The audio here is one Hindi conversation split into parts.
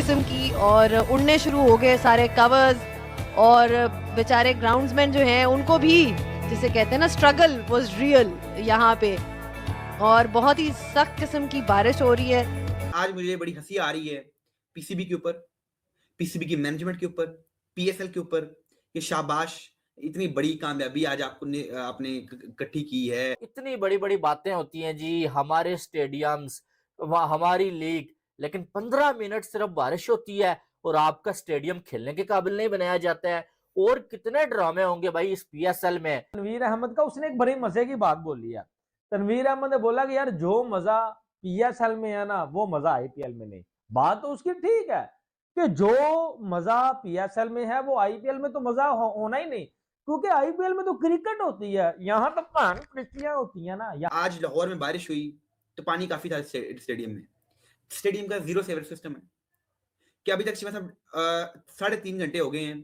किस्म की, और उड़ने शुरू हो गए सारे कवर्स। और बेचारे ग्राउंड्समैन जो हैं उनको भी, जिसे कहते हैं ना, स्ट्रगल वाज रियल यहाँ पे। और बहुत ही सख्त किस्म की बारिश हो रही है। आज मुझे बड़ी हँसी आ रही है पीसीबी के ऊपर, पीसीबी की मैनेजमेंट के ऊपर, पीएसएल के ऊपर कि शाबाश! इतनी बड़ी कामयाबी आज आपने इकट्ठी की है। इतनी बड़ी-बड़ी बातें होती हैं जी, हमारे स्टेडियम्स, हमारी लीग, लेकिन 15 मिनट सिर्फ बारिश होती है और आपका स्टेडियम खेलने के काबिल नहीं बनाया जाता है। और कितने ड्रामे होंगे भाई इस पीएसएल में। तनवीर अहमद का उसने एक बड़ी मजे की बात बोली है। तनवीर अहमद ने बोला कि यार जो मजा पीएसएल में है ना, वो मजा आईपीएल में नहीं। बात तो उसकी ठीक है कि जो मजा पीएसएल में है वो आईपीएल में तो मजा होना ही नहीं, क्योंकि आईपीएल में तो क्रिकेट होती है, यहाँ तो कृष्टियां होती है ना। आज लाहौर में बारिश हुई तो पानी काफ़ी था स्टेडियम में। स्टेडियम का ज़ीरो सेवर सिस्टम है कि अभी तक मतलब 3.5 घंटे हो गए हैं,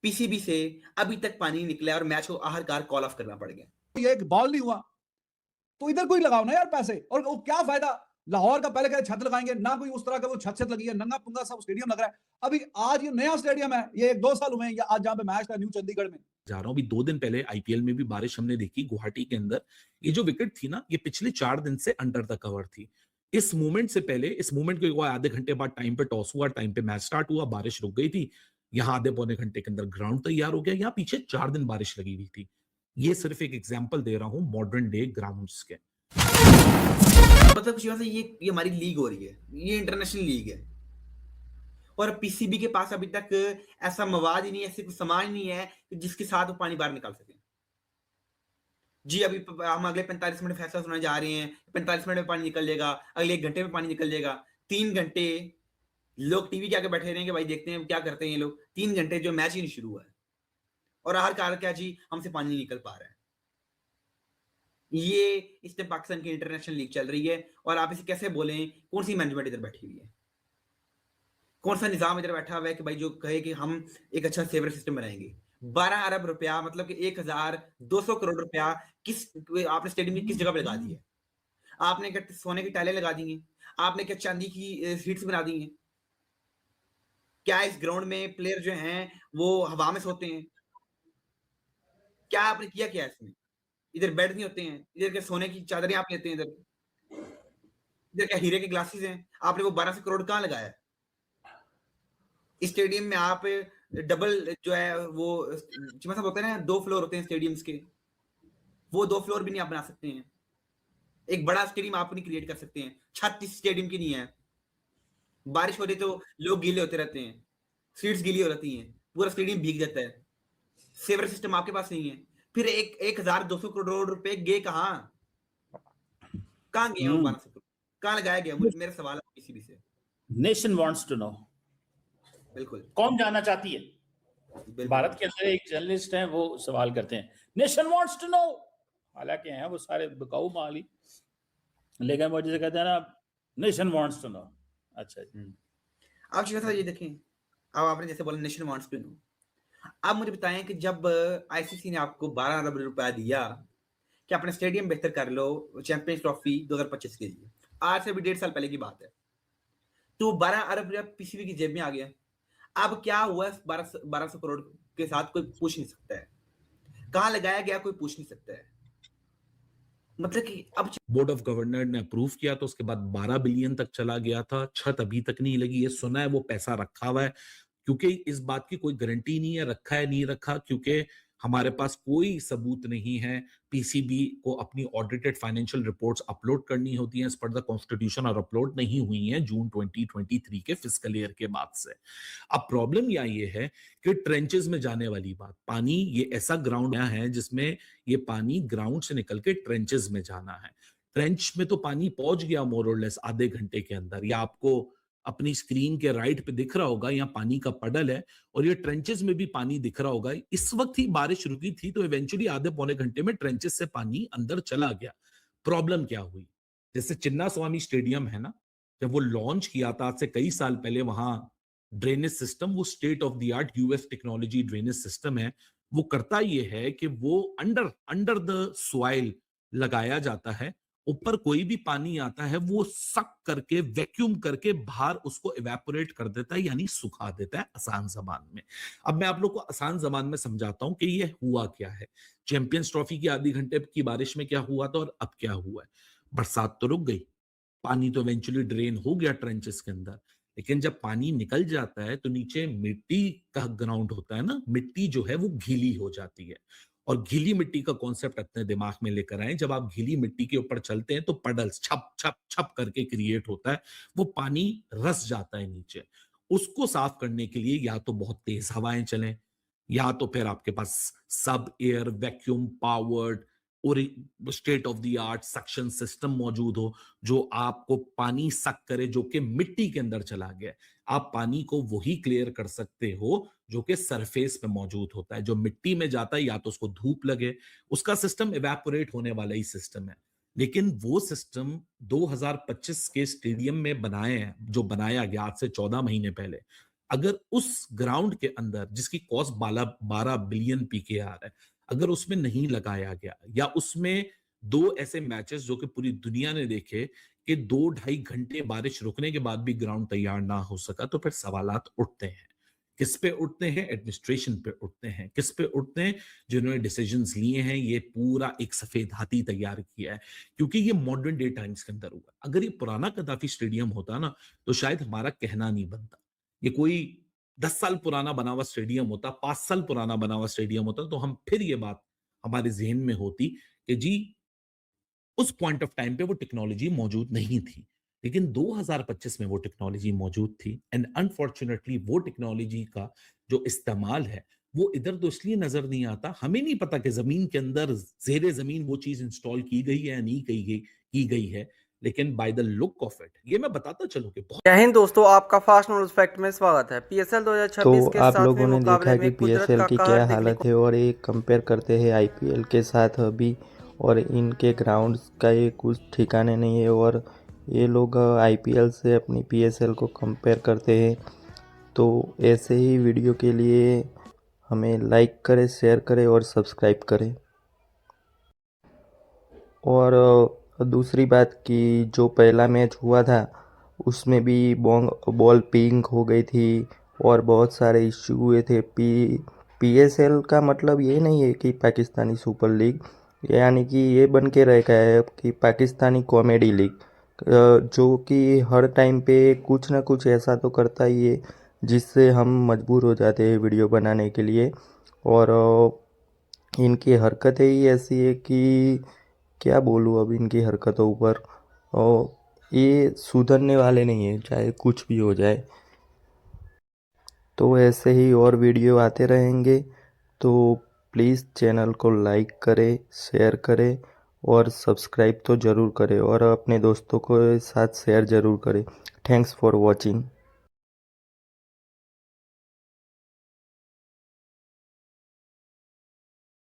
पीसीबी से अभी तक पानी नहीं निकला है और मैच को आखिरकार कॉल ऑफ करना पड़ गया। ये एक बॉल नहीं हुआ तो इधर कोई लगाओ ना यार पैसे, और वो क्या फायदा। लाहौर का पहले कहते छत लगाएंगे ना, कोई उस तरह का वो छत छत लगी है, नंगा पुंगा सब स्टेडियम लग रहा है। अभी आज ये नया स्टेडियम है, ये 1-2 साल हुए हैं, या आज जहां पे मैच था न्यू चंडीगढ़ में जा रहा हूँ। अभी 2 दिन पहले आईपीएल में भी बारिश हमने देखी गुवाहाटी के अंदर। ये जो विकेट थी ना, ये पिछले 4 दिन से अंडर द कवर थी। इस मूवमेंट से पहले, इस मूवमेंट के आधे घंटे बाद टाइम पे टॉस हुआ, टाइम पे मैच स्टार्ट हुआ, बारिश रुक गई थी। यहाँ आधे पौने घंटे के अंदर ग्राउंड तैयार हो गया। यहाँ पीछे 4 दिन बारिश लगी हुई थी। ये सिर्फ एक एग्जाम्पल दे रहा हूँ मॉडर्न डे ग्राउंड्स के। मतलब कुछ ये हमारी लीग हो रही है, ये इंटरनेशनल लीग है और पीसीबी के पास अभी तक ऐसा मवाद ही नहीं है, ऐसे कुछ सामान नहीं है जिसके साथ वो पानी बाहर निकाल सके। जी, अभी हम अगले 45 मिनट फैसला सुनाने जा रहे हैं, 45 मिनट में पानी निकल जाएगा, अगले 1 घंटे में पानी निकल जाएगा। 3 घंटे लोग टीवी के आगे बैठे रहेंगे, भाई देखते हैं क्या करते हैं ये लोग। 3 घंटे जो मैच ही नहीं शुरू हुआ है और आखिरकार क्या जी, हमसे पानी नहीं निकल पा रहा है। ये इस टाइम पाकिस्तान की इंटरनेशनल लीग चल रही है और आप इसे कैसे बोलें, कौन-सी मैनेजमेंट इधर बैठी हुई है? कौन-सा निज़ाम इधर बैठा हुआ है कि भाई जो कहे कि हम एक अच्छा सेवर सिस्टम बनाएँगे। 12 अरब रुपया मतलब कि 1200 करोड़ रुपया आपने स्टेडियम की किस जगह पे लगा दिए? आपने क्या सोने की टाइलें लगा दी हैं? आपने क्या चांदी की सीट्स बना दी हैं? क्या इस ग्राउंड में प्लेयर जो हैं वो हवा में सोते हैं? क्या आपने किया क्या है इसमें? इधर बेड नहीं होते हैं, इधर क्या सोने की चादरें आप लेते हैं इधर? इधर क्या हीरे के ग्लासेस हैं? आपने वो 1200 करोड़ कहाँ लगाया है? स्टेडियम में आप डबल जो है वो मतलब होता है ना, 2 फ्लोर होते हैं स्टेडियम्स के, वो 2 फ्लोर भी नहीं आप बना सकते हैं। एक बड़ा स्टेडियम आप नहीं क्रिएट कर सकते हैं। छत इस स्टेडियम की नहीं है। बारिश हो रही तो लोग गीले होते रहते हैं, सीट्स गीली हो जाती हैं, पूरा स्टेडियम भीग जाता है। सेवर सिस्टम आपके पास नहीं है। फिर 1200 करोड़ रुपए गए कहाँ? कहाँ गए हैं वो 1200 करोड़? कहाँ लगाया गया? मेरा सवाल है पीसीबी से। Nation wants to know. बिल्कुल। कौन जानना चाहती है? बिल्कुल। भारत के अंदर एक जर्नलिस्ट हैं, वो सवाल करते हैं, नेशन वांट्स टू नो। हालांकि हैं वो सारे बिकाऊ माली, लेकिन वो जैसे कहते हैं ना, नेशन वांट्स टू नो। अच्छा जी। आप शिखा ये देखें, अब आपने जैसे बोला नेशन वांट्स टू नो। आप मुझे बताएं कि जब आईसीसी ने आपको 12 अरब रुपया दिया कि अपने स्टेडियम बेहतर कर लो चैंपियंस ट्रॉफी 2025 के लिए, आज से भी 1.5 साल पहले की बात है, तो 12 अरब रुपया पीसीबी की जेब में आ गया। अब क्या हुआ 1200 करोड़ के साथ कोई पूछ नहीं सकता है। कहाँ लगाया गया कोई पूछ नहीं सकता है। मतलब कि अब बोर्ड ऑफ गवर्नर ने अप्रूव किया तो उसके बाद 12 बिलियन तक चला गया था। छत अभी तक नहीं लगी है। सुना है वो पैसा रखा हुआ है, क्योंकि इस बात की कोई गारंटी नहीं है रखा है नहीं रखा, क्योंकि हमारे पास कोई सबूत नहीं है। पीसीबी को अपनी ऑडिटेड फाइनेंशियल रिपोर्ट्स अपलोड करनी होती हैं एज पर द कॉन्स्टिट्यूशन, और अपलोड नहीं हुई हैं जून 2023 के फिस्कल ईयर के बाद से। अब प्रॉब्लम ये है कि ट्रेंचेस में जाने वाली बात, पानी, ये ऐसा ग्राउंड है जिसमें ये पानी ग्राउंड से निकल के ट्रेंचेस में जाना है। ट्रेंच में तो पानी पहुंच गया मोर और लेस आधे घंटे के अंदर, या आपको अपनी स्क्रीन के राइट पे दिख रहा होगा, यहाँ पानी का पडल है और ये ट्रेंचेस में भी पानी दिख रहा होगा। इस वक्त ही बारिश रुकी थी तो इवेंचुअली आधे पौने घंटे में ट्रेंचेस से पानी अंदर चला गया। प्रॉब्लम क्या हुई? जैसे चिन्ना स्वामी स्टेडियम है ना, जब वो लॉन्च किया था आज से कई साल पहले, वहां ड्रेनेज सिस्टम वो state of the art US technology drainage system है। वो करता ये है कि वो अंडर द सॉइल लगाया जाता है ऊपर कोई भी पानी आता है वो सक करके वैक्यूम करके बाहर उसको इवेपोरेट कर देता है, यानी सुखा देता है आसान जबान में। अब मैं आप लोग को आसान जबान में समझाता हूं कि ये हुआ क्या है। चैंपियंस ट्रॉफी की आधे घंटे की बारिश में क्या हुआ था और अब क्या हुआ है। बरसात तो रुक गई, पानी तो इवेंचुअली ड्रेन हो गया ट्रेंचेस के अंदर, लेकिन जब पानी निकल जाता है तो नीचे मिट्टी का ग्राउंड होता है ना, मिट्टी जो है वो गीली हो जाती है। और गीली मिट्टी का कॉन्सेप्ट अपने दिमाग में लेकर आए, जब आप गीली मिट्टी के ऊपर चलते हैं तो पडल्स छप छप छप करके क्रिएट होता है, वो पानी रस जाता है नीचे। उसको साफ करने के लिए या तो बहुत तेज हवाएं चलें, या तो फिर आपके पास सब एयर वैक्यूम पावर्ड और state of the art suction system मौजूद हो जो आपको पानी सक करे, जो कि मिट्टी के अंदर चला गया। आप पानी को वही क्लियर कर सकते हो जो कि सरफेस पे मौजूद होता है। जो मिट्टी में जाता है या तो उसको धूप लगे, उसका सिस्टम इवेपोरेट होने वाला ही सिस्टम है। लेकिन वो सिस्टम 2025 के स्टेडियम में बनाए हैं, जो बनाया गया आज से 14 महीने पहले, अगर उस ग्राउंड के अंदर जिसकी कॉस्ट 12 बिलियन पीकेआर है, अगर उसमें नहीं लगाया गया, या उसमें 2 ऐसे मैचेस जो कि पूरी दुनिया ने देखे कि 2-2.5 घंटे बारिश रुकने के बाद भी ग्राउंड तैयार ना हो सका, तो फिर सवालात उठते हैं। किस पे उठते हैं? एडमिनिस्ट्रेशन पे उठते हैं। किस पे उठते हैं? जिन्होंने डिसीजंस लिए हैं, ये पूरा एक सफेद हाथी तैयार किया है, क्योंकि ये मॉडर्न डे टाइम्स के अंदर हुआ। अगर ये पुराना कदाफी स्टेडियम होता ना, तो शायद हमारा कहना नहीं बनता। ये कोई 10 साल पुराना बना हुआ स्टेडियम होता, 5 साल पुराना बना हुआ स्टेडियम होता, तो हम फिर ये बात हमारे ज़हन में होती कि जी, उस पॉइंट ऑफ टाइम पे वो टेक्नोलॉजी मौजूद नहीं थी। लेकिन 2025 में वो टेक्नोलॉजी मौजूद थी, एंड अनफॉर्चुनेटली वो टेक्नोलॉजी का जो इस्तेमाल है, वो इधर तो इसलिए नज़र नहीं आता, हमें नहीं पता कि ज़मीन के अंदर ज़ेरे ज़मीन वो चीज़ इंस्टॉल की गई है या नहीं की गई है। लेकिन by the look of it, ये मैं बताता चलूं कि बहुत जय हिंद दोस्तों, आपका फास्ट नॉलेज फैक्ट में स्वागत है। पीएसएल तो 2026 के आप 7वें लोगों ने देखा मुकाबले कि में कुदरत पीएसएल का की कहर क्या देखने हालत को है, और ये कंपेयर करते हैं आईपीएल के साथ अभी, और इनके ग्राउंड्स का ये कुछ ठिकाने नहीं है, और ये लोग आईपीएल से अपनी पीएसएल को कंपेयर करते हैं। तो ऐसे ही वीडियो के लिए हमें लाइक करें, शेयर करें और सब्सक्राइब करें। और दूसरी बात कि जो पहला मैच हुआ था उसमें भी बॉल पिंक हो गई थी और बहुत सारे इश्यू हुए थे। पीएसएल का मतलब ये नहीं है कि पाकिस्तानी सुपर लीग, यानी कि ये बन के रह गया है कि पाकिस्तानी कॉमेडी लीग, जो कि हर टाइम पे कुछ ना कुछ ऐसा तो करता ही है जिससे हम मजबूर हो जाते हैं वीडियो बनाने के लिए। और इनकी हरकतें ही ऐसी है कि क्या बोलूँ अब इनकी हरकतों पर, और ये सुधरने वाले नहीं है चाहे कुछ भी हो जाए। तो ऐसे ही और वीडियो आते रहेंगे, तो प्लीज़ चैनल को लाइक करें, शेयर करें और सब्सक्राइब तो ज़रूर करें, और अपने दोस्तों के साथ शेयर ज़रूर करें। Thanks for watching.